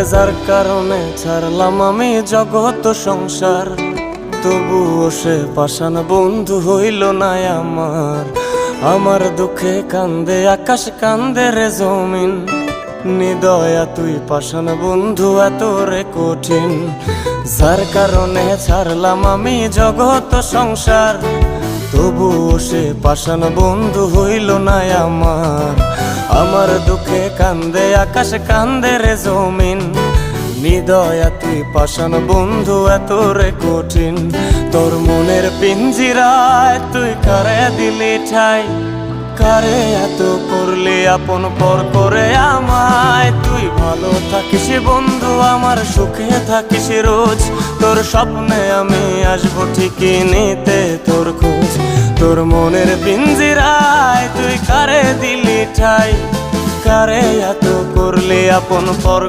আরে যার কারণে ছাড়লাম আমি জগৎ সংসার, তবুও সে পাষাণ বন্ধু হইল না আমার। আমার দুঃখে কান্দে আকাশ, কান্দে রে জমিন, নিদয়া তুই পাষাণ বন্ধু এত রে কঠিন। যার কারণে ছাড়লাম আমি জগৎ সংসার, তবুও সে পাষাণ বন্ধু হইল না আমার। আমার দুঃখে কান্দে আকাশ, কান্দে রে জমিন, নিদয়া তুই পাষাণ বন্ধু এত রে কঠিন। তোর মনের পিঞ্জিরায় তুই কারে দিলি ঠাই, কারে এত করলি আপন পর করে আমায়। তুই ভালো থাকিস বন্ধু আমার, সুখে থাকিস রোজ, তোর স্বপ্নে আমি আসবো ঠিকই নিতে তোর খোঁজ। তোর মনের পিঞ্জিরায় তুই কারে দিলি ঠাই, কারে এত করলি আপন পর